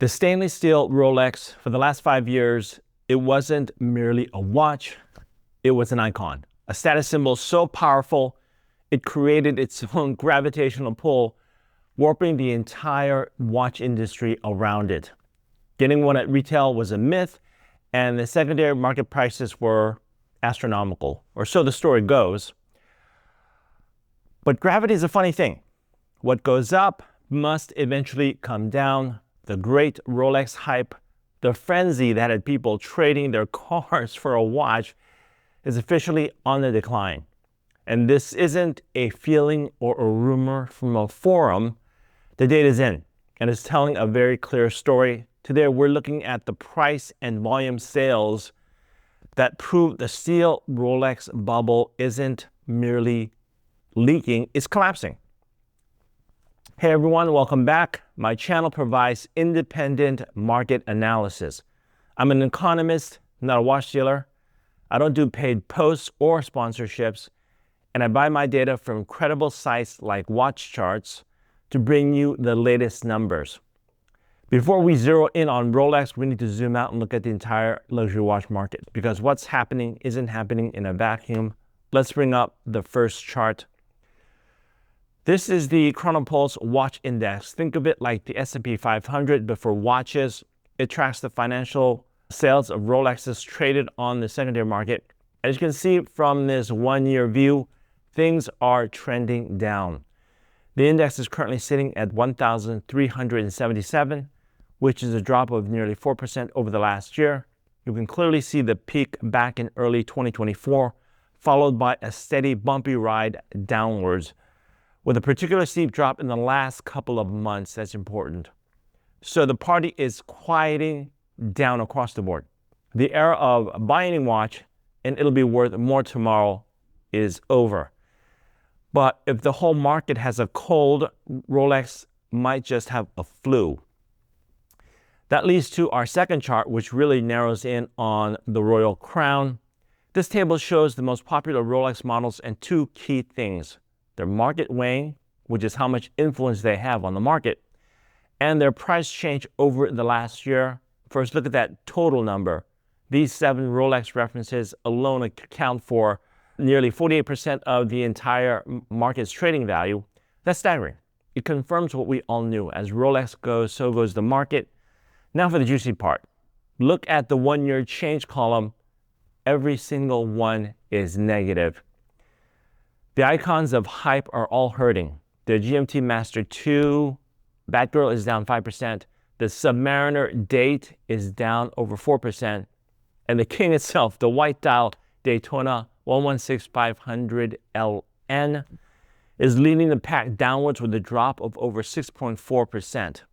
The stainless steel Rolex, for the last 5 years, it wasn't merely a watch, it was an icon. A status symbol so powerful, it created its own gravitational pull, warping the entire watch industry around it. Getting one at retail was a myth, and the secondary market prices were astronomical, or so the story goes. But gravity is a funny thing. What goes up must eventually come down. The great Rolex hype, the frenzy that had people trading their cars for a watch, is officially on the decline. And this isn't a feeling or a rumor from a forum. The data is in, and it's telling a very clear story. Today, we're looking at the price and volume sales that prove the steel Rolex bubble isn't merely leaking, it's collapsing. Hey everyone, welcome back. My channel provides independent market analysis. I'm an economist, not a watch dealer. I don't do paid posts or sponsorships, and I buy my data from credible sites like Watch Charts to bring you the latest numbers. Before we zero in on Rolex, we need to zoom out and look at the entire luxury watch market, because what's happening isn't happening in a vacuum. Let's bring up the first chart. This is the ChronoPulse Watch Index. Think of it like the S&P 500, but for watches. It tracks the financial sales of Rolexes traded on the secondary market. As you can see from this one-year view, things are trending down. The index is currently sitting at 1,377, which is a drop of nearly 4% over the last year. You can clearly see the peak back in early 2024, followed by a steady bumpy ride downwards, with a particular steep drop in the last couple of months. That's important. So the party is quieting down across the board. The era of buy any watch and it'll be worth more tomorrow is over. But if the whole market has a cold, Rolex might just have a flu. That leads to our second chart, which really narrows in on the Royal Crown. This table shows the most popular Rolex models and two key things: their market weighing, which is how much influence they have on the market, and their price change over the last year. First, look at that total number. These 7 Rolex references alone account for nearly 48% of the entire market's trading value. That's staggering. It confirms what we all knew. As Rolex goes, so goes the market. Now for the juicy part. Look at the one-year change column. Every single one is negative. The icons of hype are all hurting. The GMT Master 2 Batgirl is down 5%. The Submariner Date is down over 4%. And the king itself, the white dial Daytona 116500 LN, is leading the pack downwards with a drop of over 6.4%.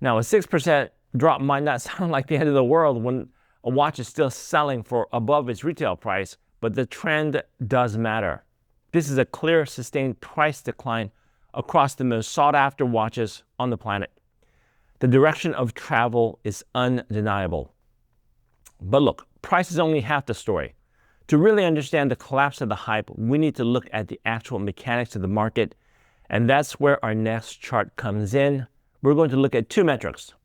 Now, a 6% drop might not sound like the end of the world when a watch is still selling for above its retail price, but the trend does matter. This is a clear, sustained price decline across the most sought-after watches on the planet. The direction of travel is undeniable. But look, price is only half the story. To really understand the collapse of the hype, we need to look at the actual mechanics of the market, and that's where our next chart comes in. We're going to look at two metrics: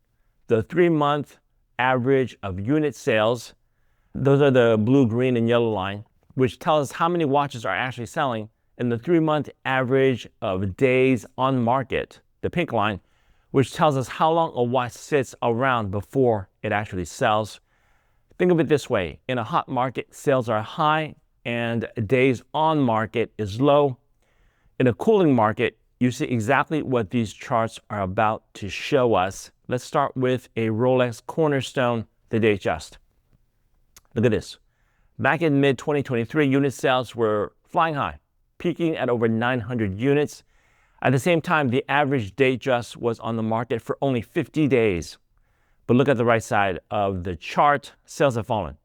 the 3-month average of unit sales. Those are the blue, green, and yellow line, which tells us how many watches are actually selling, and the 3-month average of days on market, the pink line, which tells us how long a watch sits around before it actually sells. Think of it this way: in a hot market, sales are high and days on market is low. In a cooling market, you see exactly what these charts are about to show us. Let's start with a Rolex cornerstone, the Datejust. Look at this. Back in mid-2023, unit sales were flying high, peaking at over 900 units. At the same time, the average Datejust was on the market for only 50 days. But look at the right side of the chart, sales have fallen.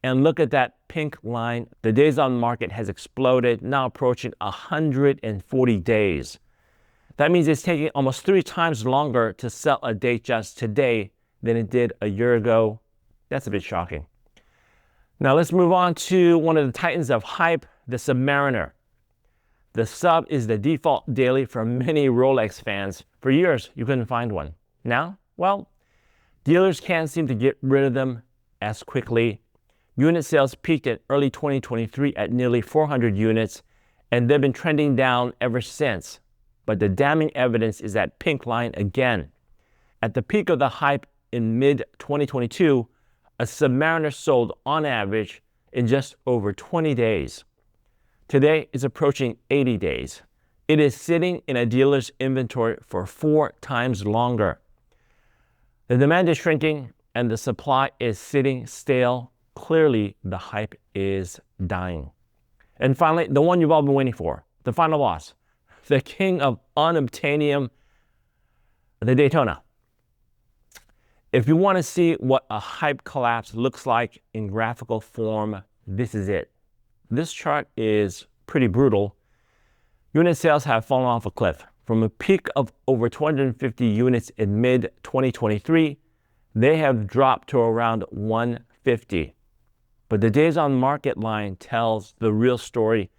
And look at that pink line. The days on market has exploded, now approaching 140 days. That means it's taking almost 3 times longer to sell a Datejust today than it did a year ago. That's a bit shocking. Now let's move on to one of the titans of hype, the Submariner. The Sub is the default daily for many Rolex fans. For years, you couldn't find one. Now, Well, dealers can't seem to get rid of them as quickly. Unit sales peaked in early 2023 at nearly 400 units, and they've been trending down ever since. But the damning evidence is that pink line again. At the peak of the hype in mid-2022, a Submariner sold on average in just over 20 days. Today it's approaching 80 days. It is sitting in a dealer's inventory for 4 times longer. The demand is shrinking and the supply is sitting stale. Clearly, the hype is dying. And finally, the one you've all been waiting for, the final boss, the king of unobtainium, the Daytona. If you want to see what a hype collapse looks like in graphical form, this is it. This chart is pretty brutal. Unit sales have fallen off a cliff. From a peak of over 250 units in mid-2023, they have dropped to around 150. But the days on market line tells the real story.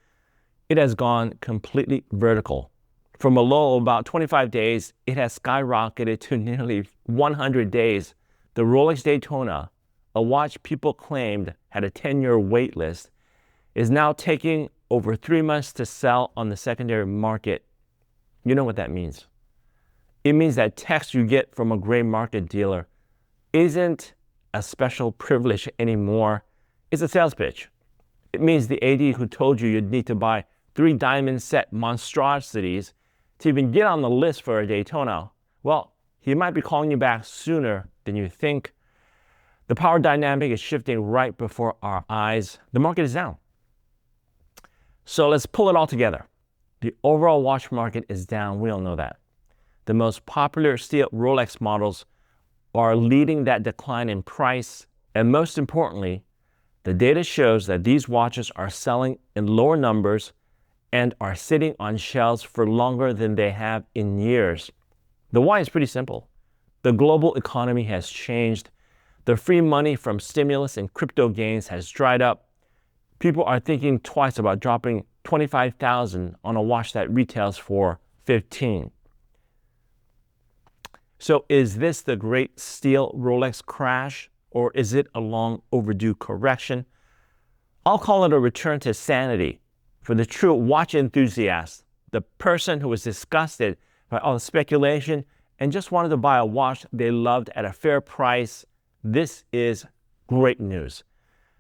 It has gone completely vertical. From a low of about 25 days, it has skyrocketed to nearly 100 days. The Rolex Daytona, a watch people claimed had a 10-year wait list, is now taking over 3 months to sell on the secondary market. You know what that means. It means that text you get from a gray market dealer isn't a special privilege anymore. It's a sales pitch. It means the AD who told you you'd need to buy 3 diamond set monstrosities to even get on the list for a Daytona, well, he might be calling you back sooner than you think. The power dynamic is shifting right before our eyes. The market is down. So let's pull it all together. The overall watch market is down. We all know that. The most popular steel Rolex models are leading that decline in price. And most importantly, the data shows that these watches are selling in lower numbers and are sitting on shelves for longer than they have in years. The why is pretty simple. The global economy has changed. The free money from stimulus and crypto gains has dried up. People are thinking twice about dropping $25,000 on a watch that retails for $15,000. So is this the great steel Rolex crash, or is it a long overdue correction? I'll call it a return to sanity for the true watch enthusiast, the person who was disgusted by all the speculation and just wanted to buy a watch they loved at a fair price. This is great news.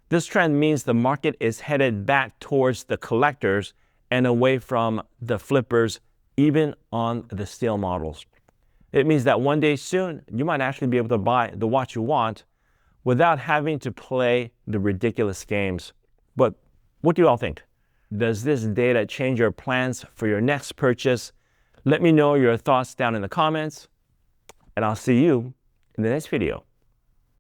This trend means the market is headed back towards the collectors and away from the flippers, even on the steel models. It means that one day soon, you might actually be able to buy the watch you want without having to play the ridiculous games. But what do you all think? Does this data change your plans for your next purchase? Let me know your thoughts down in the comments, and I'll see you in the next video.